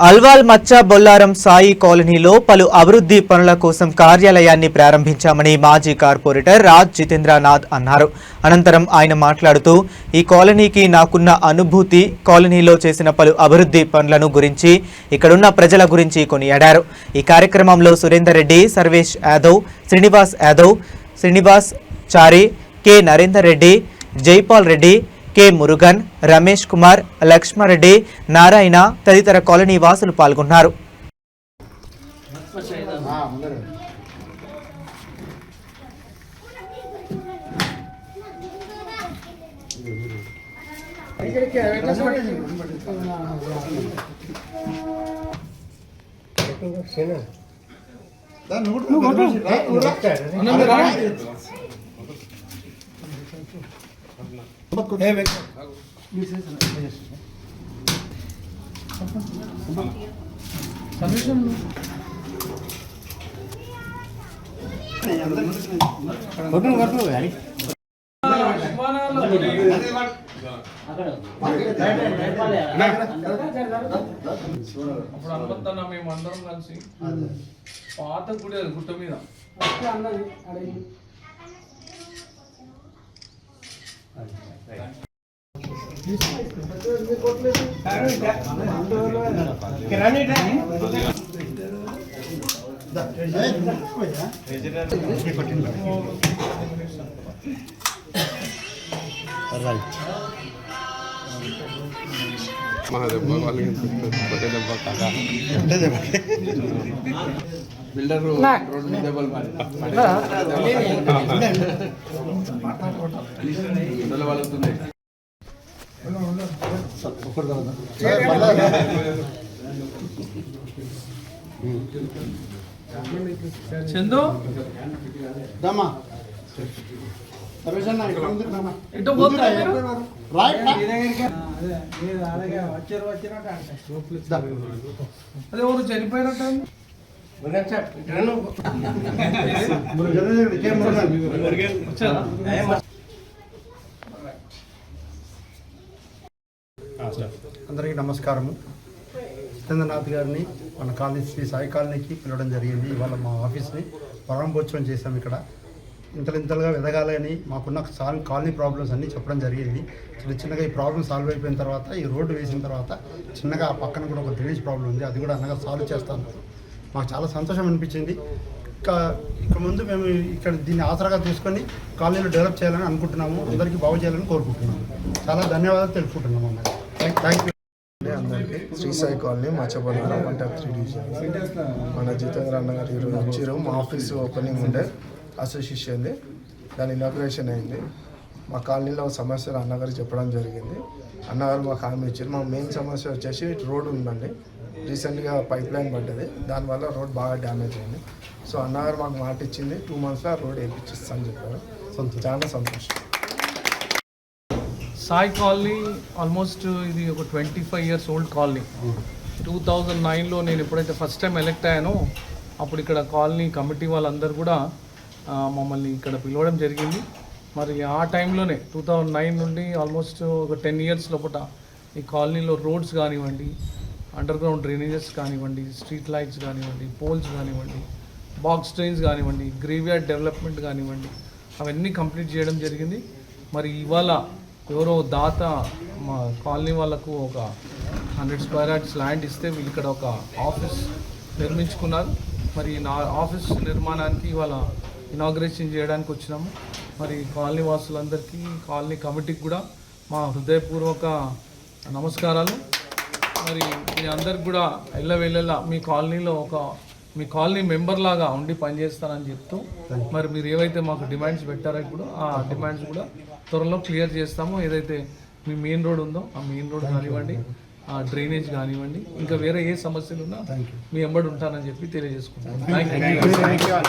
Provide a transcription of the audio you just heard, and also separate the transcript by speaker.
Speaker 1: అల్వాల్ మచ్చా బొల్లారం సాయి కాలనీలో పలు అభివృద్ధి పనుల కోసం కార్యాలయాన్ని ప్రారంభించామని మాజీ కార్పొరేటర్ రాజ్ జితేంద్రనాథ్ అన్నారు. అనంతరం ఆయన మాట్లాడుతూ ఈ కాలనీకి నాకున్న అనుభూతి, కాలనీలో చేసిన పలు అభివృద్ధి పనులను గురించి, ఇక్కడున్న ప్రజల గురించి కొనియాడారు. ఈ కార్యక్రమంలో సురేందర్ రెడ్డి, సర్వేష్ యాదవ్, శ్రీనివాస్ చారి, కె నరేందర్ రెడ్డి, జైపాల్ రెడ్డి, కె మురుగన్, రమేష్ కుమార్, లక్ష్మారెడ్డి, నారాయణ తదితర కాలనీ వాసులు పాల్గొన్నారు.
Speaker 2: అప్పుడు అనుకుంటున్న మేము అందరం కలిసి పాత గుడి అది గుట్ట మీద బిల్డర్ రోడ్ మీద వాళ్ళుతున్నాయి. చందు అదే ఊరు చనిపోయినట్టు
Speaker 3: అందరికీ నమస్కారము. జితేంద్రనాథ్ గారిని మన కాలనీ శ్రీ సాయి కాలనీకి పిలవడం జరిగింది. ఇవాళ మా ఆఫీస్ని ప్రారంభోత్సవం చేశాం. ఇక్కడ ఇంతలుగా ఎదగాలని మాకున్న కాలనీ ప్రాబ్లమ్స్ అన్నీ చెప్పడం జరిగింది. చిన్నగా ఈ ప్రాబ్లమ్ సాల్వ్ అయిపోయిన తర్వాత, ఈ రోడ్డు వేసిన తర్వాత చిన్నగా ఆ పక్కన కూడా ఒక డ్రైనేజ్ ప్రాబ్లం ఉంది, అది కూడా అన్నగా సాల్వ్ చేస్తాను. మాకు చాలా సంతోషం అనిపించింది. ఇక ముందు మేము ఇక్కడ దీన్ని ఆసరాగా తీసుకొని కాలనీలో డెవలప్ చేయాలని అనుకుంటున్నాము. అందరికీ బాగు చేయాలని కోరుకుంటున్నాము. చాలా ధన్యవాదాలు తెలుపుకుంటున్నాము అన్నది. థ్యాంక్ యూ
Speaker 4: అందరికీ. Sri Sai Colony Machabollaram 1-3 division. మన జితేంద్ర అన్న గారు ఈరోజు వచ్చారు. మా ఆఫీస్ ఓపెనింగ్ ఉండే అసోసియేషన్ది, దాని ఇనాగ్రేషన్ అయింది. మా కాలనీలో సమస్యలు అన్నగారు చెప్పడం జరిగింది. అన్నగారు మాకు హామీ ఇచ్చారు. మా మెయిన్ సమస్య వచ్చేసి రోడ్ ఉందండి. రీసెంట్గా పైప్ లైన్ పడ్డది, దానివల్ల రోడ్ బాగా డ్యామేజ్ అయింది. సో అన్నగారు మాకు మాట ఇచ్చింది, 2 monthsలో రోడ్ వేయించిస్తాను చెప్పారు. చాలా సంతోషం.
Speaker 2: సాయి కాలనీ ఆల్మోస్ట్ ఇది ఒక 25 years ఓల్డ్ కాలనీ. 2009లో నేను ఎప్పుడైతే ఫస్ట్ టైం ఎలెక్ట్ అయ్యానో అప్పుడు ఇక్కడ కాలనీ కమిటీ వాళ్ళందరూ కూడా మమ్మల్ని ఇక్కడ పిలవడం జరిగింది. మరి ఆ టైంలోనే 2009 నుండి ఆల్మోస్ట్ ఒక 10 years లోపల ఈ కాలనీలో రోడ్స్ కానివ్వండి, అండర్ గ్రౌండ్ డ్రైనేజెస్ కానివ్వండి, స్ట్రీట్ లైట్స్ కానివ్వండి, పోల్స్ కానివ్వండి, బాక్స్ డ్రైన్స్ కానివ్వండి, గ్రేవ్యార్డ్ డెవలప్మెంట్ కానివ్వండి, అవన్నీ కంప్లీట్ చేయడం జరిగింది. మరి ఇవాళ ఎవరో దాత మా కాలనీ వాళ్ళకు ఒక 100 square yards ల్యాండ్ ఇస్తే వీళ్ళు ఇక్కడ ఒక ఆఫీస్ నిర్మించుకున్నారు. మరి నా ఆఫీస్ నిర్మాణానికి ఇవాళ ఇనాగ్రేషన్ చేయడానికి వచ్చినాము. మరి కాలనీ వాసులందరికీ, కాలనీ కమిటీకి కూడా మా హృదయపూర్వక నమస్కారాలు. మరి మీ అందరికి కూడా ఎల్లవేళలా మీ కాలనీలో మీ కాలనీ మెంబర్ లాగా ఉండి పనిచేస్తానని చెప్తూ, మరి మీరు ఏవైతే మాకు డిమాండ్స్ పెట్టారో ఇప్పుడు ఆ డిమాండ్స్ కూడా త్వరలో క్లియర్ చేస్తాము. ఏదైతే మీ మెయిన్ రోడ్ ఉందో ఆ మెయిన్ రోడ్ కానివ్వండి, ఆ డ్రైనేజ్ కానివ్వండి, ఇంకా వేరే ఏ సమస్యలు ఉన్నా మీ ఎంబడి ఉంటానని చెప్పి తెలియజేసుకుంటాను. Thank you.